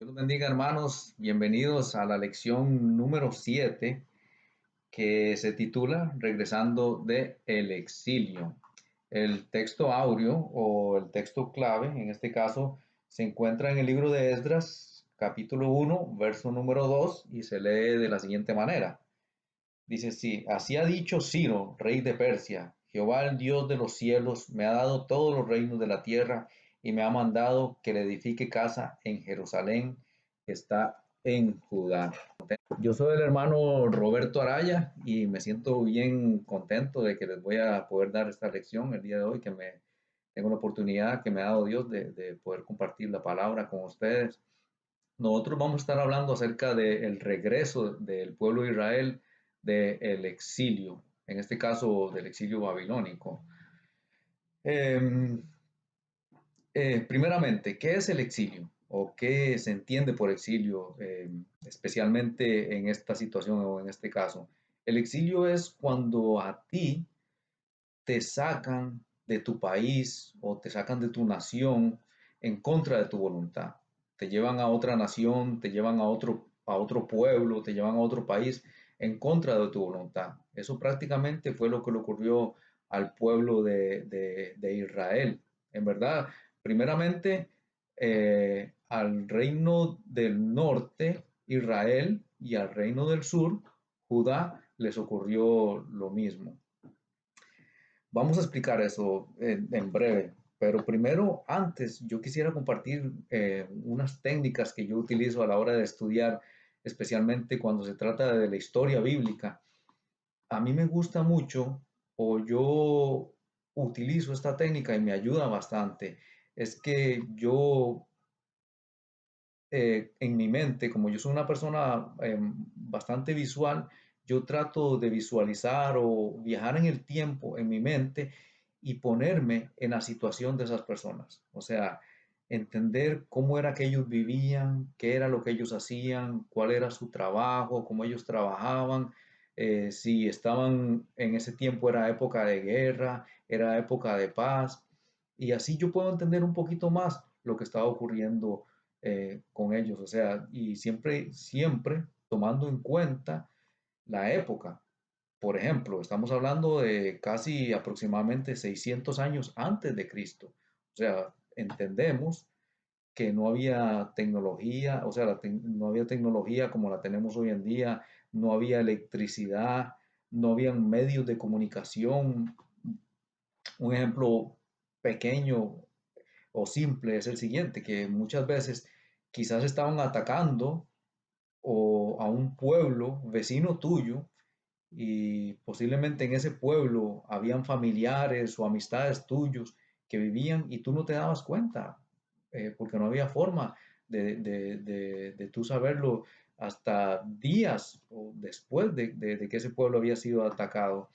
Dios los bendiga, hermanos. Bienvenidos a la lección número 7 que se titula Regresando de el exilio. El texto áureo o el texto clave, en este caso, se encuentra en el libro de Esdras, capítulo 1, verso número 2, y se lee de la siguiente manera. Dice así: así ha dicho Ciro, rey de Persia: Jehová, el Dios de los cielos, me ha dado todos los reinos de la tierra y me ha mandado que le edifique casa en Jerusalén, que está en Judá. Yo soy el hermano Roberto Araya y me siento bien contento de que les voy a poder dar esta lección el día de hoy, tengo la oportunidad que me ha dado Dios de poder compartir la palabra con ustedes. Nosotros vamos a estar hablando acerca del regreso del pueblo de Israel del exilio, en este caso del exilio babilónico. Eh, Primeramente, ¿qué es el exilio? ¿O qué se entiende por exilio, especialmente en esta situación o en este caso? El exilio es cuando a ti te sacan de tu país o te sacan de tu nación en contra de tu voluntad. Te llevan a otra nación, te llevan a otro pueblo, te llevan a otro país en contra de tu voluntad. Eso prácticamente fue lo que le ocurrió al pueblo de Israel. En verdad, primeramente al reino del norte, Israel, y al reino del sur, Judá, les ocurrió lo mismo. Vamos a explicar eso en breve, pero primero, antes, yo quisiera compartir unas técnicas que yo utilizo a la hora de estudiar, especialmente cuando se trata de la historia bíblica. A mí me gusta mucho, o yo utilizo esta técnica y me ayuda bastante, es que yo en mi mente, como yo soy una persona bastante visual, yo trato de visualizar o viajar en el tiempo en mi mente y ponerme en la situación de esas personas. O sea, entender cómo era que ellos vivían, qué era lo que ellos hacían, cuál era su trabajo, cómo ellos trabajaban, si estaban en ese tiempo era época de guerra, era época de paz. Y así yo puedo entender un poquito más lo que estaba ocurriendo con ellos, o sea, y siempre tomando en cuenta la época. Por ejemplo, estamos hablando de casi aproximadamente 600 años antes de Cristo. O sea, entendemos que no había tecnología, o sea, no había tecnología como la tenemos hoy en día, no había electricidad, no habían medios de comunicación. Un ejemplo pequeño o simple es el siguiente, que muchas veces quizás estaban atacando o a un pueblo vecino tuyo y posiblemente en ese pueblo habían familiares o amistades tuyos que vivían y tú no te dabas cuenta, porque no había forma de tú saberlo hasta días o después de que ese pueblo había sido atacado,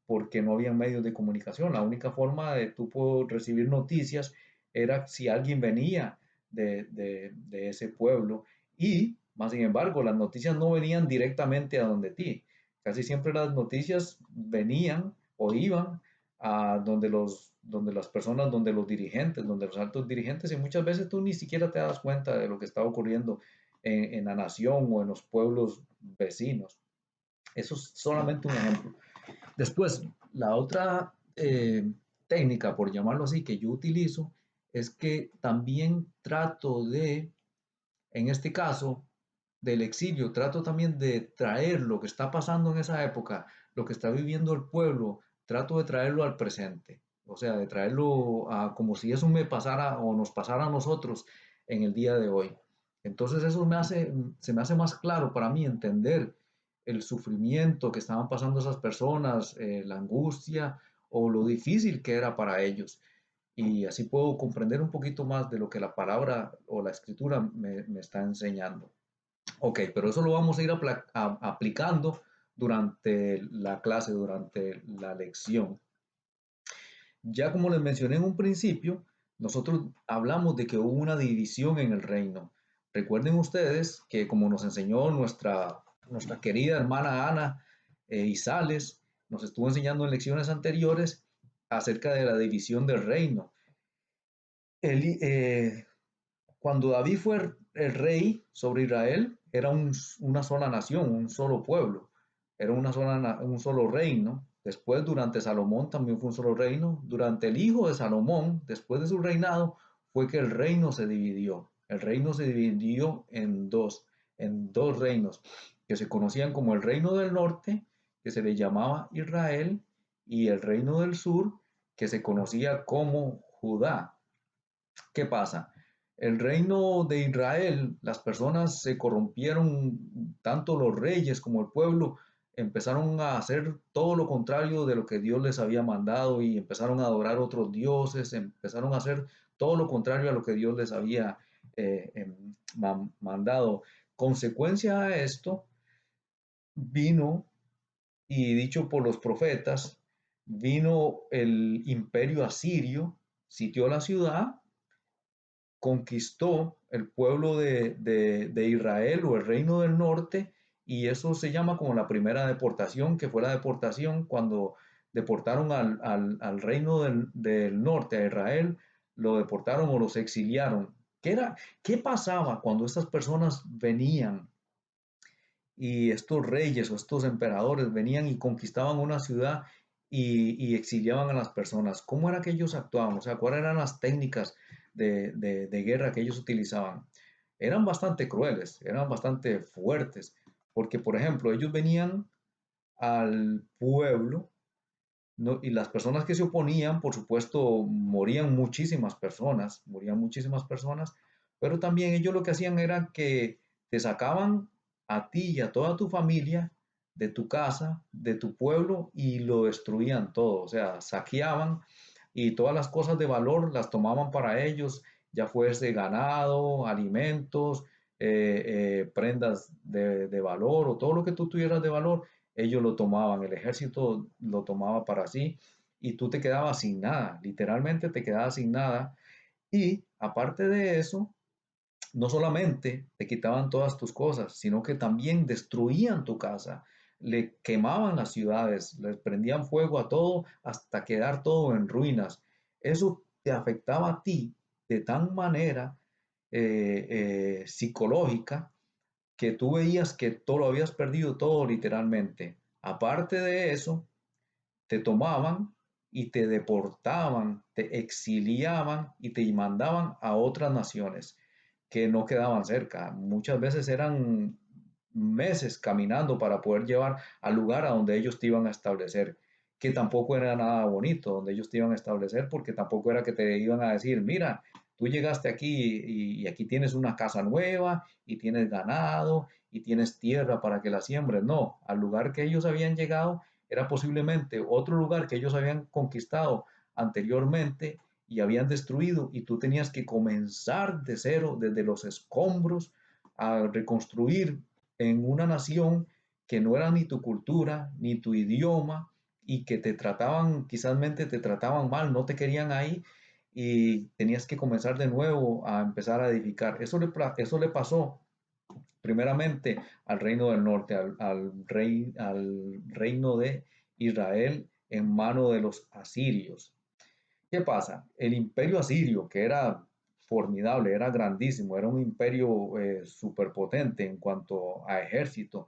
porque no había medios de comunicación. La única forma de tú poder recibir noticias era si alguien venía de ese pueblo y, más sin embargo, las noticias no venían directamente a donde ti. Casi siempre las noticias venían o iban a donde las personas, donde los dirigentes, donde los altos dirigentes, y muchas veces tú ni siquiera te das cuenta de lo que está ocurriendo en la nación o en los pueblos vecinos. Eso es solamente un ejemplo. Después, la otra técnica, por llamarlo así, que yo utilizo es que también trato en este caso, del exilio, trato también de traer lo que está pasando en esa época, lo que está viviendo el pueblo, trato de traerlo al presente. O sea, de traerlo a como si eso me pasara o nos pasara a nosotros en el día de hoy. Entonces eso se me hace más claro para mí entender el sufrimiento que estaban pasando esas personas, la angustia o lo difícil que era para ellos. Y así puedo comprender un poquito más de lo que la palabra o la escritura me está enseñando. Ok, pero eso lo vamos a ir aplicando durante la clase, durante la lección. Ya como les mencioné en un principio, nosotros hablamos de que hubo una división en el reino. Recuerden ustedes que como nos enseñó nuestra querida hermana Ana Isales, nos estuvo enseñando en lecciones anteriores acerca de la división del reino. El, cuando David fue el rey sobre Israel era una sola nación, un solo pueblo, era un solo reino. Después, durante Salomón, también fue un solo reino. Durante el hijo de Salomón, después de su reinado, fue que el reino se dividió. El reino se dividió en dos reinos, que se conocían como el reino del norte, que se le llamaba Israel, y el reino del sur, que se conocía como Judá. ¿Qué pasa? El reino de Israel, las personas se corrompieron, tanto los reyes como el pueblo, empezaron a hacer todo lo contrario de lo que Dios les había mandado y empezaron a adorar otros dioses, empezaron a hacer todo lo contrario a lo que Dios les había mandado. Consecuencia a esto vino, y dicho por los profetas, vino el imperio asirio, sitió la ciudad, conquistó el pueblo de Israel o el reino del norte, y eso se llama como la primera deportación, que fue la deportación cuando deportaron al reino del norte, a Israel, lo deportaron o los exiliaron. ¿Qué pasaba cuando estas personas venían y estos reyes o estos emperadores venían y conquistaban una ciudad y exiliaban a las personas? ¿Cómo era que ellos actuaban? O sea, ¿cuáles eran las técnicas de guerra que ellos utilizaban? Eran bastante crueles, eran bastante fuertes, porque, por ejemplo, ellos venían al pueblo, ¿no? Y las personas que se oponían, por supuesto, morían muchísimas personas, pero también ellos lo que hacían era que te sacaban a ti y a toda tu familia de tu casa, de tu pueblo, y lo destruían todo, o sea, saqueaban y todas las cosas de valor las tomaban para ellos, ya fuese ganado, alimentos, prendas de valor o todo lo que tú tuvieras de valor, ellos lo tomaban, el ejército lo tomaba para sí y tú te quedabas sin nada, literalmente te quedabas sin nada. Y aparte de eso, no solamente te quitaban todas tus cosas, sino que también destruían tu casa, le quemaban las ciudades, les prendían fuego a todo hasta quedar todo en ruinas. Eso te afectaba a ti de tan manera psicológica que tú veías que todo lo habías perdido todo literalmente. Aparte de eso, te tomaban y te deportaban, te exiliaban y te mandaban a otras naciones que no quedaban cerca. Muchas veces eran meses caminando para poder llevar al lugar a donde ellos te iban a establecer, que tampoco era nada bonito, donde ellos te iban a establecer, porque tampoco era que te iban a decir, mira, tú llegaste aquí y aquí tienes una casa nueva y tienes ganado y tienes tierra para que la siembres. No, al lugar que ellos habían llegado era posiblemente otro lugar que ellos habían conquistado anteriormente y habían destruido, y tú tenías que comenzar de cero, desde los escombros, a reconstruir en una nación que no era ni tu cultura, ni tu idioma, y que te trataban, quizás te trataban mal, no te querían ahí, y tenías que comenzar de nuevo a empezar a edificar. Eso le pasó primeramente al reino del norte, al reino de Israel en mano de los asirios. ¿Qué pasa? El imperio asirio, que era formidable, era grandísimo, era un imperio superpotente en cuanto a ejército,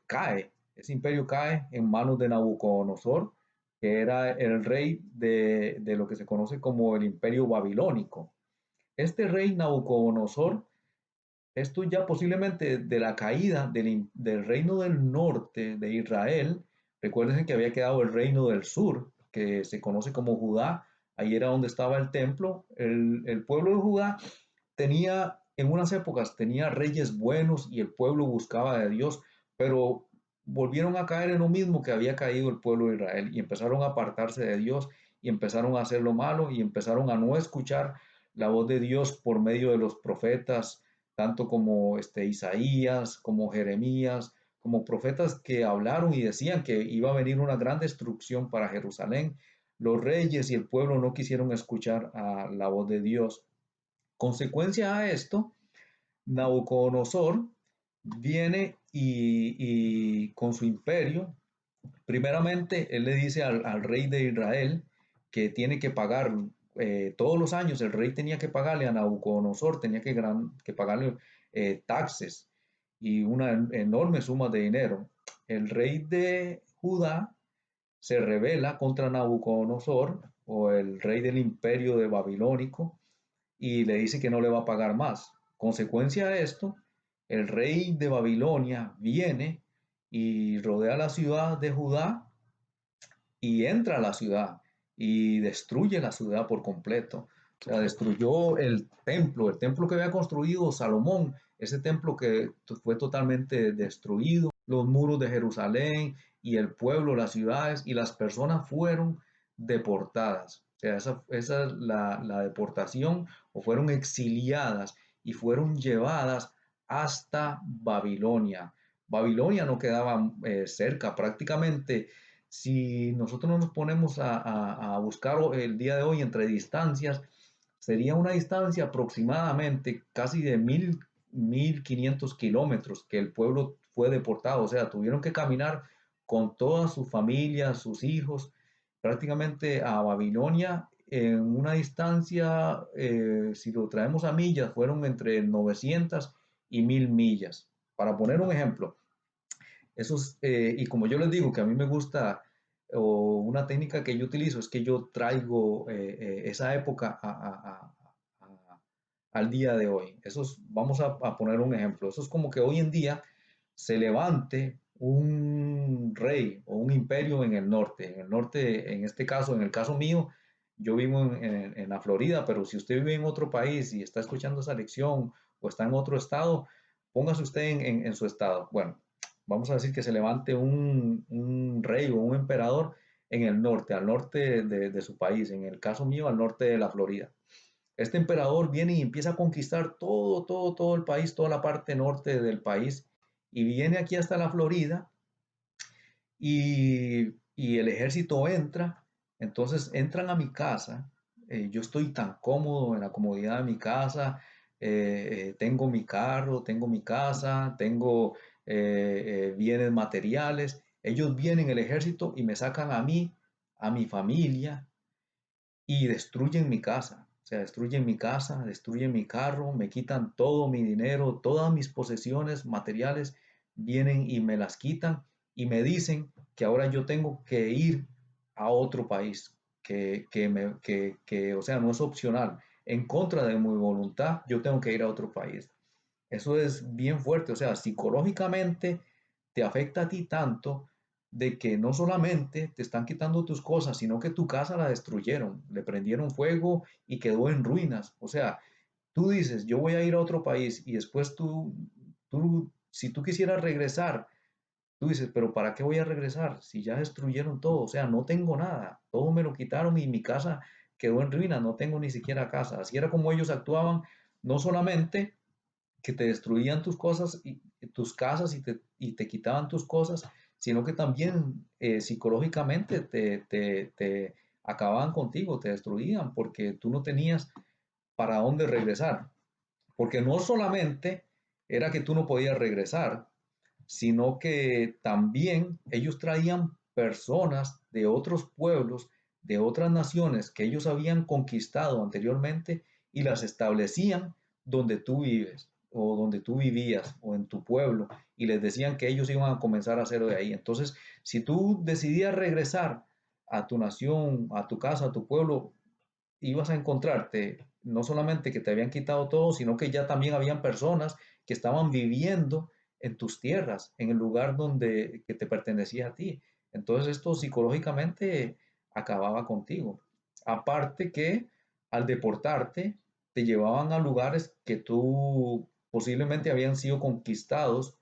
cae. Ese imperio cae en manos de Nabucodonosor, que era el rey de lo que se conoce como el imperio babilónico. Este rey Nabucodonosor, esto ya posiblemente de la caída del reino del norte de Israel, recuerden que había quedado el reino del sur, que se conoce como Judá, ahí era donde estaba el templo. El pueblo de Judá tenía, en unas épocas, tenía reyes buenos y el pueblo buscaba de Dios, pero volvieron a caer en lo mismo que había caído el pueblo de Israel y empezaron a apartarse de Dios y empezaron a hacer lo malo y empezaron a no escuchar la voz de Dios por medio de los profetas, tanto como Isaías, como Jeremías, como profetas que hablaron y decían que iba a venir una gran destrucción para Jerusalén. Los reyes y el pueblo no quisieron escuchar a la voz de Dios. Consecuencia a esto, Nabucodonosor viene y con su imperio, primeramente él le dice al rey de Israel que tiene que pagar. todos los años el rey tenía que pagarle a Nabucodonosor, tenía que pagarle taxes y una enorme suma de dinero. El rey de Judá se rebela contra Nabucodonosor o el rey del imperio de Babilónico y le dice que no le va a pagar más. Consecuencia de esto, el rey de Babilonia viene y rodea la ciudad de Judá y entra a la ciudad y destruye la ciudad por completo. O sea, destruyó el templo que había construido Salomón, ese templo que fue totalmente destruido, los muros de Jerusalén y el pueblo, las ciudades y las personas fueron deportadas. O sea, esa es la deportación o fueron exiliadas y fueron llevadas hasta Babilonia. Babilonia no quedaba cerca, prácticamente si nosotros nos ponemos a buscar el día de hoy entre distancias, sería una distancia aproximadamente casi de 1500 kilómetros que el pueblo fue deportado. O sea, tuvieron que caminar con toda su familia, sus hijos, prácticamente a Babilonia en una distancia, si lo traemos a millas, fueron entre 900 y 1000 millas. Para poner un ejemplo, y como yo les digo que a mí me gusta, o una técnica que yo utilizo es que yo traigo esa época al día de hoy. Vamos a poner un ejemplo. Eso es como que hoy en día se levante un rey o un imperio en el norte. En el norte, en este caso, en el caso mío, yo vivo en la Florida, pero si usted vive en otro país y está escuchando esa lección o está en otro estado, póngase usted en su estado. Bueno, vamos a decir que se levante un rey o un emperador en el norte, al norte de su país, en el caso mío, al norte de la Florida. Este emperador viene y empieza a conquistar todo el país, toda la parte norte del país, y viene aquí hasta la Florida y el ejército entra, entonces entran a mi casa, yo estoy tan cómodo en la comodidad de mi casa, tengo mi carro, tengo mi casa, tengo bienes materiales, ellos vienen el ejército y me sacan a mí, a mi familia y destruyen mi casa. O sea, destruyen mi casa, destruyen mi carro, me quitan todo mi dinero, todas mis posesiones materiales, vienen y me las quitan y me dicen que ahora yo tengo que ir a otro país, o sea, no es opcional. En contra de mi voluntad, yo tengo que ir a otro país. Eso es bien fuerte, o sea, psicológicamente te afecta a ti tanto de que no solamente te están quitando tus cosas, sino que tu casa la destruyeron, le prendieron fuego y quedó en ruinas. O sea, tú dices, yo voy a ir a otro país y después si tú quisieras regresar, tú dices, pero ¿para qué voy a regresar si ya destruyeron todo? O sea, no tengo nada, todo me lo quitaron y mi casa quedó en ruinas, no tengo ni siquiera casa. Así era como ellos actuaban, no solamente que te destruían tus cosas y tus casas y te quitaban tus cosas, sino que también psicológicamente te acababan contigo, te destruían porque tú no tenías para dónde regresar. Porque no solamente era que tú no podías regresar, sino que también ellos traían personas de otros pueblos, de otras naciones que ellos habían conquistado anteriormente y las establecían donde tú vives o donde tú vivías o en tu pueblo y les decían que ellos iban a comenzar a hacerlo de ahí. Entonces, si tú decidías regresar a tu nación, a tu casa, a tu pueblo, ibas a encontrarte no solamente que te habían quitado todo, sino que ya también habían personas que estaban viviendo en tus tierras, en el lugar donde que te pertenecía a ti. Entonces esto psicológicamente acababa contigo. Aparte que al deportarte te llevaban a lugares que tú posiblemente habían sido conquistados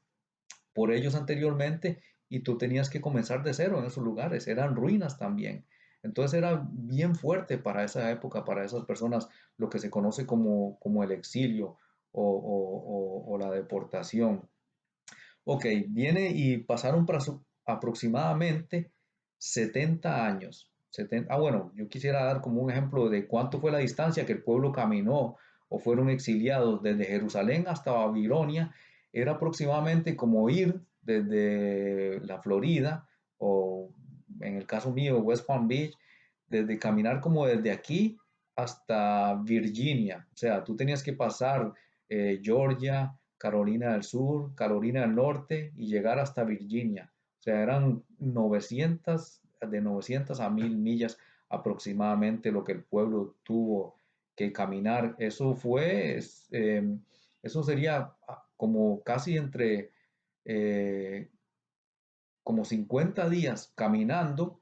por ellos anteriormente y tú tenías que comenzar de cero en esos lugares, eran ruinas también. Entonces era bien fuerte para esa época, para esas personas, lo que se conoce como el exilio o la deportación. Ok, viene y pasaron aproximadamente 70 años. Bueno, yo quisiera dar como un ejemplo de cuánto fue la distancia que el pueblo caminó o fueron exiliados desde Jerusalén hasta Babilonia. Era aproximadamente como ir desde la Florida o en el caso mío West Palm Beach, desde caminar como desde aquí hasta Virginia. O sea, tú tenías que pasar Georgia, Carolina del Sur, Carolina del Norte y llegar hasta Virginia. O sea, eran 900, de 900 a 1000 millas aproximadamente lo que el pueblo tuvo que caminar. Eso sería como casi entre eh, como 50 días caminando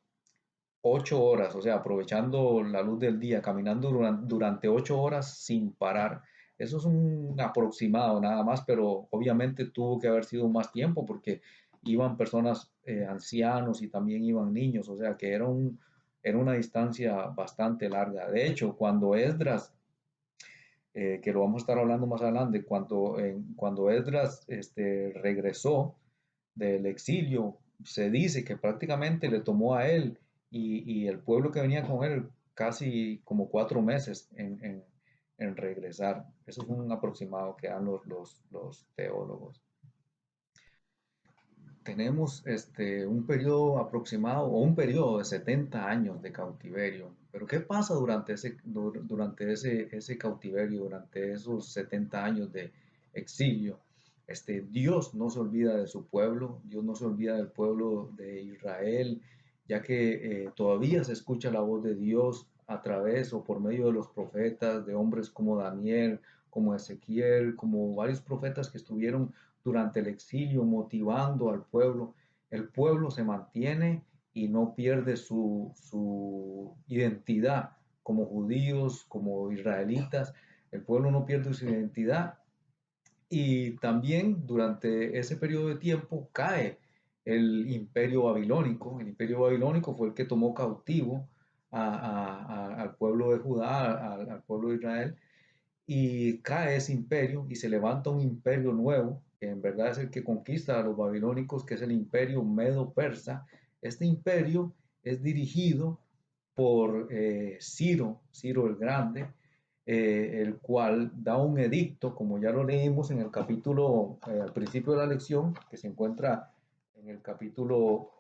8 horas, o sea, aprovechando la luz del día, caminando durante 8 horas sin parar. Eso es un aproximado nada más, pero obviamente tuvo que haber sido más tiempo porque iban personas ancianos y también iban niños, o sea que era una distancia bastante larga. De hecho, cuando Esdras, que lo vamos a estar hablando más adelante, cuando Esdras regresó del exilio, se dice que prácticamente le tomó a él y el pueblo que venía con él casi como 4 meses en regresar. Eso es un aproximado que dan los teólogos. Tenemos un periodo aproximado o un periodo de 70 años de cautiverio. Pero ¿qué pasa durante ese cautiverio, durante esos 70 años de exilio? Dios no se olvida de su pueblo, Dios no se olvida del pueblo de Israel, ya que todavía se escucha la voz de Dios a través o por medio de los profetas, de hombres como Daniel, como Ezequiel, como varios profetas que estuvieron durante el exilio, motivando al pueblo. El pueblo se mantiene y no pierde su identidad como judíos, como israelitas. El pueblo no pierde su identidad y también durante ese periodo de tiempo cae el imperio babilónico. El imperio babilónico fue el que tomó cautivo al pueblo de Judá, al pueblo de Israel, y cae ese imperio y se levanta un imperio nuevo, que en verdad es el que conquista a los babilónicos, que es el imperio medo-persa. Este imperio es dirigido por Ciro el Grande, el cual da un edicto, como ya lo leímos en el capítulo, al principio de la lección, que se encuentra en el capítulo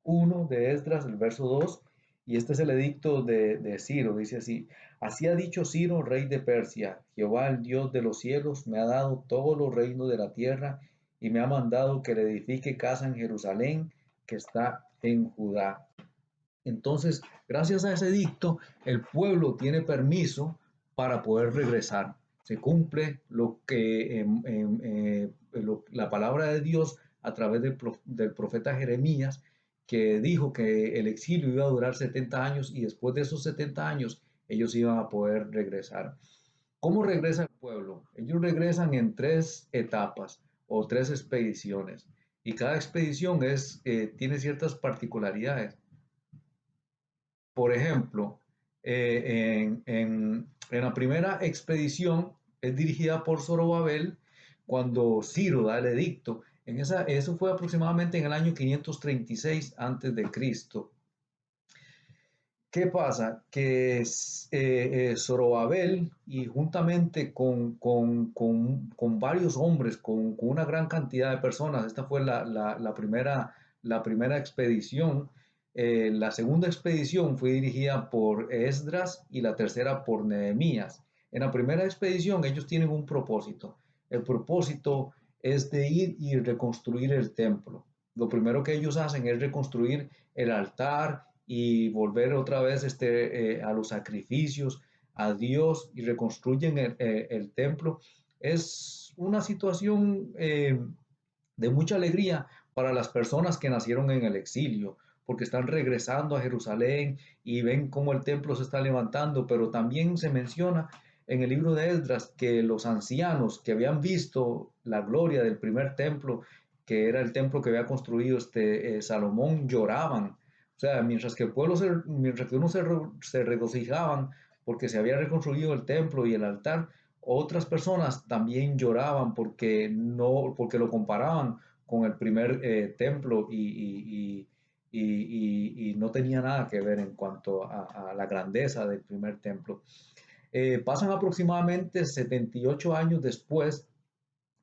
1 de Esdras, el verso 2, y este es el edicto de Ciro, dice así: así ha dicho Ciro, rey de Persia: Jehová, el Dios de los cielos, me ha dado todos los reinos de la tierra y me ha mandado que le edifique casa en Jerusalén, que está en Judá. Entonces, gracias a ese edicto, el pueblo tiene permiso para poder regresar. Se cumple lo que la palabra de Dios a través del profeta Jeremías, que dijo que el exilio iba a durar 70 años y después de esos 70 años ellos iban a poder regresar. ¿Cómo regresa el pueblo? Ellos regresan en 3 etapas o 3 expediciones y cada expedición tiene ciertas particularidades. Por ejemplo, en la primera expedición es dirigida por Zorobabel cuando Ciro da el edicto. Eso fue aproximadamente en el año 536 antes de Cristo. ¿Qué pasa? Que Zorobabel y juntamente con varios hombres, con una gran cantidad de personas, esta fue la primera expedición. La segunda expedición fue dirigida por Esdras y la tercera por Nehemías. En la primera expedición ellos tienen un propósito. El propósito es de ir y reconstruir el templo. Lo primero que ellos hacen es reconstruir el altar y volver otra vez a los sacrificios, a Dios, y reconstruyen el templo. Es una situación de mucha alegría para las personas que nacieron en el exilio, porque están regresando a Jerusalén y ven cómo el templo se está levantando, pero también se menciona en el libro de Esdras que los ancianos que habían visto la gloria del primer templo, que era el templo que había construido Salomón, lloraban. O sea, mientras que unos se regocijaban porque se había reconstruido el templo y el altar, otras personas también lloraban porque lo comparaban con el primer templo y no tenía nada que ver en cuanto a la grandeza del primer templo. Pasan aproximadamente 78 años después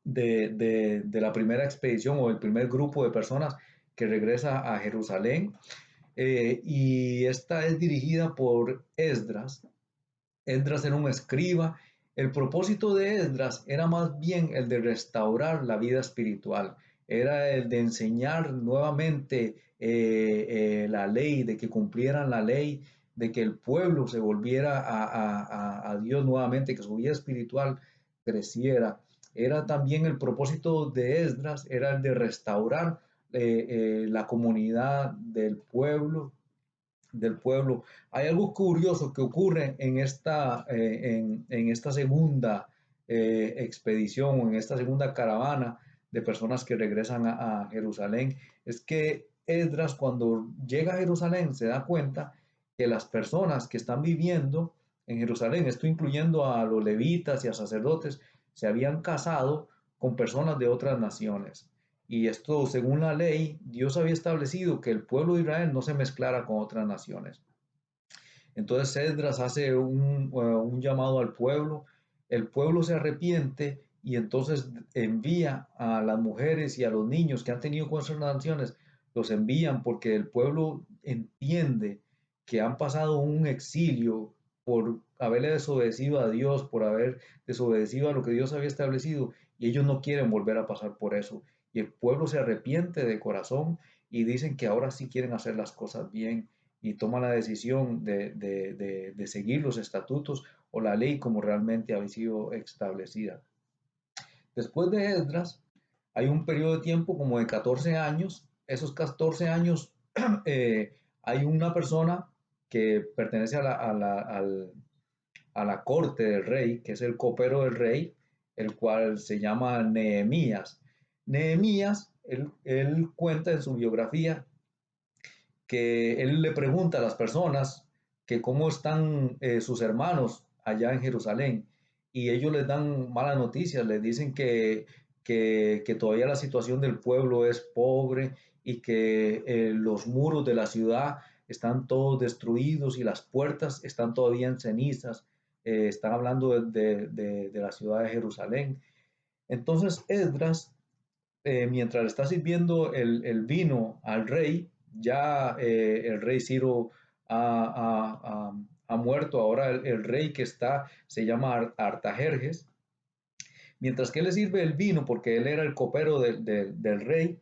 de la primera expedición o el primer grupo de personas que regresa a Jerusalén, y esta es dirigida por Esdras. Esdras era un escriba. El propósito de Esdras era más bien el de restaurar la vida espiritual, era el de enseñar nuevamente la ley, de que cumplieran la ley, de que el pueblo se volviera a Dios nuevamente, que su vida espiritual creciera. Era también el propósito de Esdras, era el de restaurar la comunidad del pueblo. Hay algo curioso que ocurre en esta segunda expedición o en esta segunda caravana de personas que regresan a Jerusalén. Es que Esdras, cuando llega a Jerusalén, se da cuenta que las personas que están viviendo en Jerusalén, esto incluyendo a los levitas y a sacerdotes, se habían casado con personas de otras naciones. Y esto, según la ley, Dios había establecido que el pueblo de Israel no se mezclara con otras naciones. Entonces Esdras hace un llamado al pueblo, el pueblo se arrepiente y entonces envía a las mujeres y a los niños que han tenido con otras naciones, los envían porque el pueblo entiende que han pasado un exilio por haberle desobedecido a Dios, por haber desobedecido a lo que Dios había establecido, y ellos no quieren volver a pasar por eso. Y el pueblo se arrepiente de corazón y dicen que ahora sí quieren hacer las cosas bien y toma la decisión de seguir los estatutos o la ley como realmente había sido establecida. Después de Esdras, hay un periodo de tiempo como de 14 años. Esos 14 años hay una persona que pertenece a la corte del rey, que es el copero del rey, el cual se llama Nehemías. Nehemías, él cuenta en su biografía que él le pregunta a las personas que cómo están sus hermanos allá en Jerusalén y ellos les dan malas noticias, les dicen que todavía la situación del pueblo es pobre y que los muros de la ciudad están todos destruidos y las puertas están todavía en cenizas. Están hablando de la ciudad de Jerusalén. Entonces Esdras, mientras le está sirviendo el vino al rey, ya el rey Ciro ha muerto, ahora el rey que está se llama Artajerjes, mientras que él le sirve el vino, porque él era el copero del rey,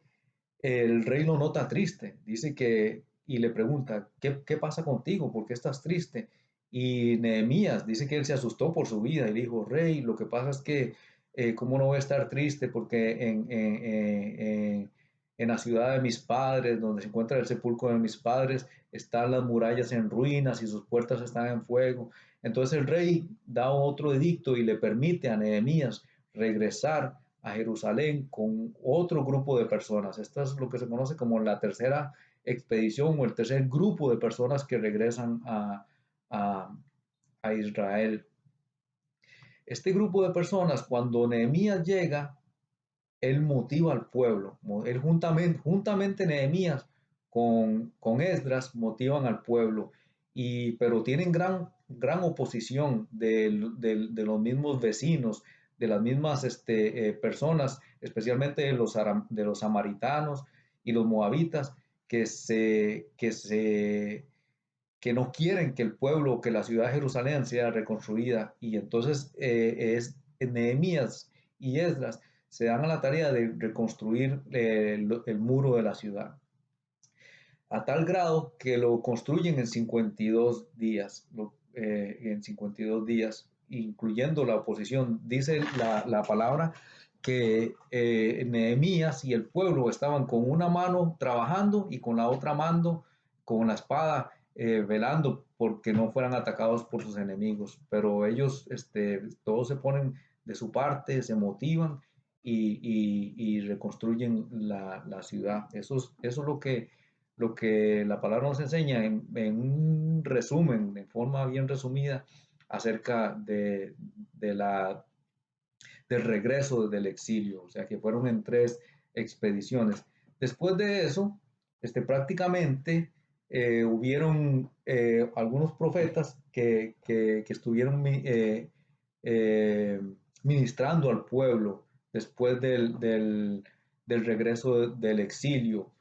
el rey lo nota triste, dice que, y le pregunta, ¿qué pasa contigo? ¿Por qué estás triste? Y Nehemías dice que él se asustó por su vida y le dijo, rey, lo que pasa es que, ¿cómo no voy a estar triste? Porque en la ciudad de mis padres, donde se encuentra el sepulcro de mis padres, están las murallas en ruinas y sus puertas están en fuego. Entonces el rey da otro edicto y le permite a Nehemías regresar a Jerusalén con otro grupo de personas. Esto es lo que se conoce como la tercera expedición o el tercer grupo de personas que regresan a, a Israel. Este grupo de personas, cuando Nehemías llega, él motiva al pueblo. Él juntamente Nehemías con Esdras motivan al pueblo, pero tienen gran oposición de los mismos vecinos, de las mismas personas, especialmente de los samaritanos y los moabitas, que no quieren que el pueblo, que la ciudad de Jerusalén sea reconstruida. Y entonces Nehemías y Esdras se dan a la tarea de reconstruir el muro de la ciudad, a tal grado que lo construyen en 52 días, incluyendo la oposición. Dice la palabra que Nehemías y el pueblo estaban con una mano trabajando y con la otra mano con la espada velando porque no fueran atacados por sus enemigos. Pero ellos todos se ponen de su parte, se motivan y reconstruyen la ciudad. Eso es lo que la palabra nos enseña en un resumen, de forma bien resumida, acerca del regreso del exilio, o sea que fueron en 3 expediciones. Después de eso, prácticamente hubieron algunos profetas que estuvieron eh, ministrando al pueblo después del regreso del exilio.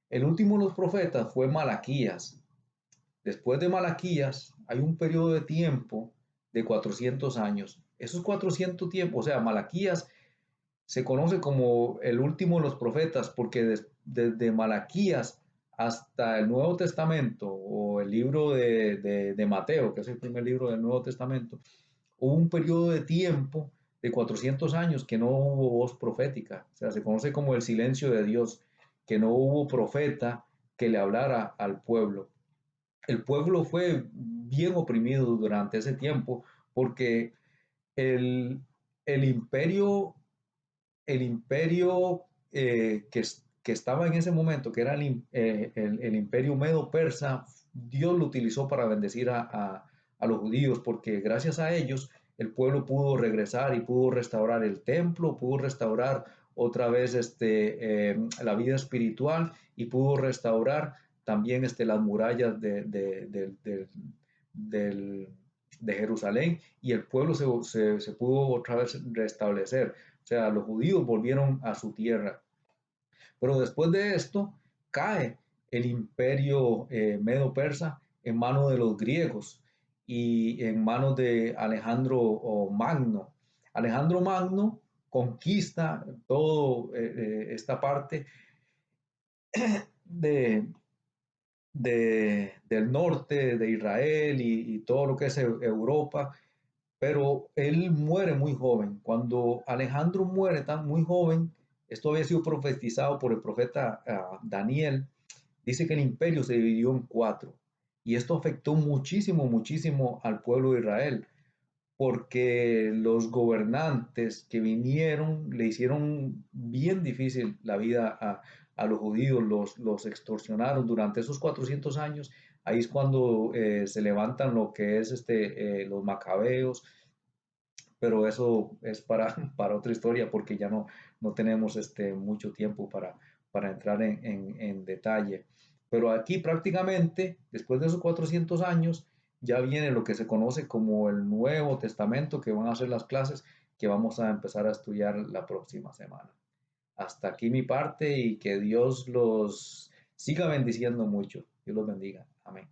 El último de los profetas fue Malaquías. Después de Malaquías hay un periodo de tiempo de 400 años. Esos 400 tiempos, o sea, Malaquías se conoce como el último de los profetas porque desde Malaquías hasta el Nuevo Testamento o el libro de Mateo, que es el primer libro del Nuevo Testamento, hubo un periodo de tiempo de 400 años que no hubo voz profética. O sea, se conoce como el silencio de Dios, que no hubo profeta que le hablara al pueblo. El pueblo fue bien oprimido durante ese tiempo porque el, el imperio el imperio que estaba en ese momento, que era el imperio medo-persa, Dios lo utilizó para bendecir a los judíos, porque gracias a ellos el pueblo pudo regresar y pudo restaurar el templo, pudo restaurar otra vez la vida espiritual y pudo restaurar también las murallas del, de Jerusalén y el pueblo se pudo otra vez restablecer. O sea, los judíos volvieron a su tierra. Pero después de esto cae el imperio medo-persa en manos de los griegos y en manos de Alejandro Magno. Alejandro Magno conquista toda esta parte de, del norte de Israel y todo lo que es Europa, pero él muere muy joven. Cuando Alejandro muere tan muy joven, esto había sido profetizado por el profeta Daniel, dice que el imperio se dividió en cuatro y esto afectó muchísimo, muchísimo al pueblo de Israel porque los gobernantes que vinieron le hicieron bien difícil la vida a los judíos, los extorsionaron durante esos 400 años. Ahí es cuando se levantan lo que es los macabeos, pero eso es para otra historia porque ya no tenemos mucho tiempo para entrar en detalle. Pero aquí prácticamente, después de esos 400 años, ya viene lo que se conoce como el Nuevo Testamento, que van a ser las clases que vamos a empezar a estudiar la próxima semana. Hasta aquí mi parte y que Dios los siga bendiciendo mucho. Dios los bendiga. Amén.